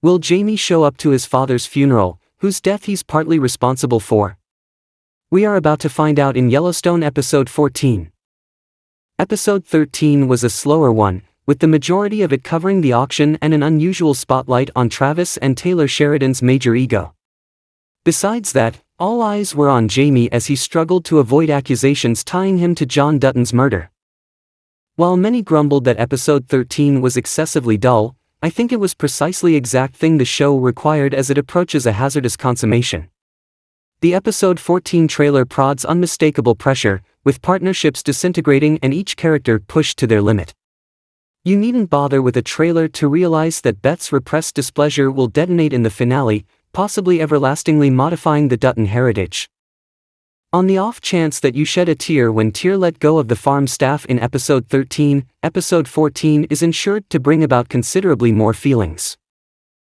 Will Jamie show up to his father's funeral, whose death he's partly responsible for? We are about to find out in Yellowstone Episode 14. Episode 13 was a slower one, with the majority of it covering the auction and an unusual spotlight on Travis and Taylor Sheridan's major ego. Besides that, all eyes were on Jamie as he struggled to avoid accusations tying him to John Dutton's murder. While many grumbled that Episode 13 was excessively dull, I think it was precisely the exact thing the show required as it approaches a hazardous consummation. The Episode 14 trailer prods unmistakable pressure, with partnerships disintegrating and each character pushed to their limit. You needn't bother with a trailer to realize that Beth's repressed displeasure will detonate in the finale, possibly everlastingly modifying the Dutton heritage. On the off chance that you shed a tear when Tyr let go of the farm staff in Episode 13, Episode 14 is ensured to bring about considerably more feelings.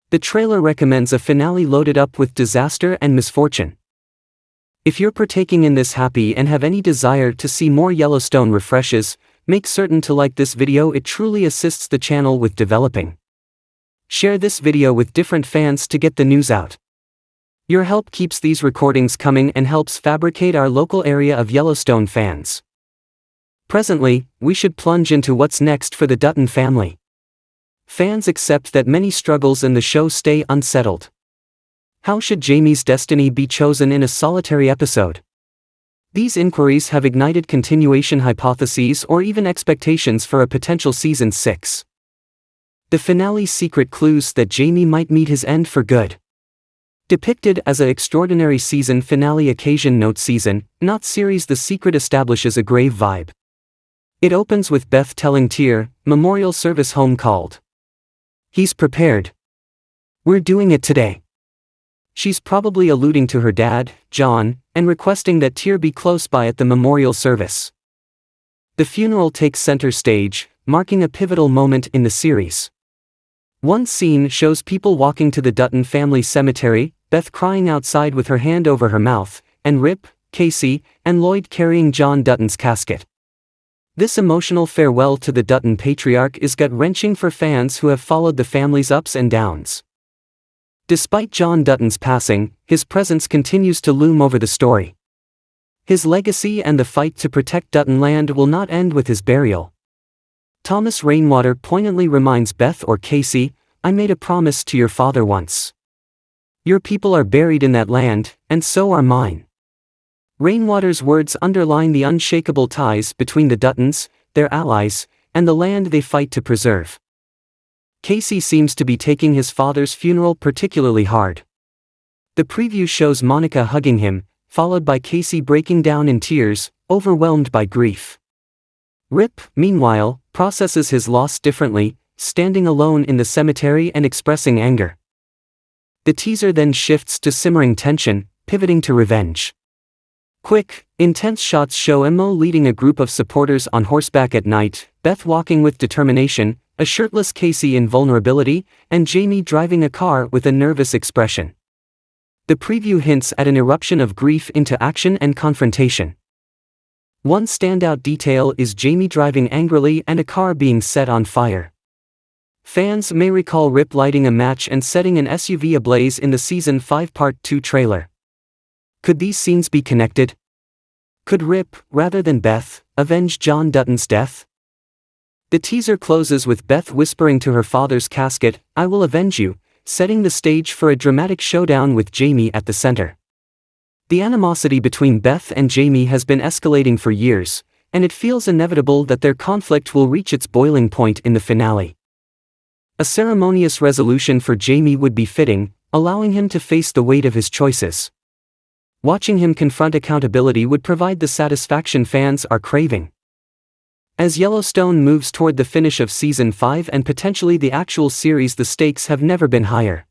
The trailer recommends a finale loaded up with disaster and misfortune. If you're partaking in this happy and have any desire to see more Yellowstone refreshes, make certain to like this video. It truly assists the channel with developing. Share this video with different fans to get the news out. Your help keeps these recordings coming and helps fabricate our local area of Yellowstone fans. Presently, we should plunge into what's next for the Dutton family. Fans accept that many struggles in the show stay unsettled. How should Jamie's destiny be chosen in a solitary episode? These inquiries have ignited continuation hypotheses or even expectations for a potential Season 6. The finale's secret clues that Jamie might meet his end for good. Depicted as an extraordinary season finale occasion note season, not series, the secret establishes a grave vibe. It opens with Beth telling Tyr, memorial service home called. He's prepared. We're doing it today. She's probably alluding to her dad, John, and requesting that Tyr be close by at the memorial service. The funeral takes center stage, marking a pivotal moment in the series. One scene shows people walking to the Dutton family cemetery, Beth crying outside with her hand over her mouth, and Rip, Casey, and Lloyd carrying John Dutton's casket. This emotional farewell to the Dutton patriarch is gut-wrenching for fans who have followed the family's ups and downs. Despite John Dutton's passing, his presence continues to loom over the story. His legacy and the fight to protect Dutton land will not end with his burial. Thomas Rainwater poignantly reminds Beth or Casey, "I made a promise to your father once. Your people are buried in that land, and so are mine." Rainwater's words underline the unshakable ties between the Duttons, their allies, and the land they fight to preserve. Casey seems to be taking his father's funeral particularly hard. The preview shows Monica hugging him, followed by Casey breaking down in tears, overwhelmed by grief. Rip, meanwhile, processes his loss differently, standing alone in the cemetery and expressing anger. The teaser then shifts to simmering tension, pivoting to revenge. Quick, intense shots show Mo leading a group of supporters on horseback at night, Beth walking with determination, a shirtless Casey in vulnerability, and Jamie driving a car with a nervous expression. The preview hints at an eruption of grief into action and confrontation. One standout detail is Jamie driving angrily and a car being set on fire. Fans may recall Rip lighting a match and setting an SUV ablaze in the Season 5 Part 2 trailer. Could these scenes be connected? Could Rip, rather than Beth, avenge John Dutton's death? The teaser closes with Beth whispering to her father's casket, "I will avenge you," setting the stage for a dramatic showdown with Jamie at the center. The animosity between Beth and Jamie has been escalating for years, and it feels inevitable that their conflict will reach its boiling point in the finale. A ceremonious resolution for Jamie would be fitting, allowing him to face the weight of his choices. Watching him confront accountability would provide the satisfaction fans are craving. As Yellowstone moves toward the finish of Season 5 and potentially the actual series, the stakes have never been higher.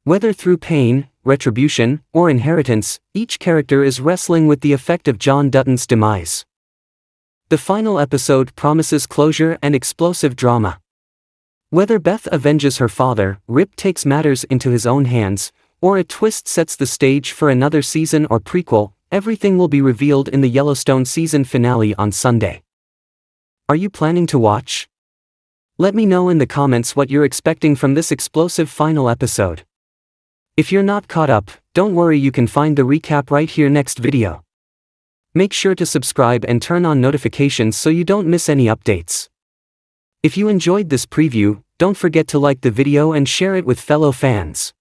Whether through pain, retribution, or inheritance, each character is wrestling with the effect of John Dutton's demise. The final episode promises closure and explosive drama. Whether Beth avenges her father, Rip takes matters into his own hands, or a twist sets the stage for another season or prequel, everything will be revealed in the Yellowstone season finale on Sunday. Are you planning to watch? Let me know in the comments what you're expecting from this explosive final episode. If you're not caught up, don't worry, you can find the recap right here next video. Make sure to subscribe and turn on notifications so you don't miss any updates. If you enjoyed this preview, don't forget to like the video and share it with fellow fans.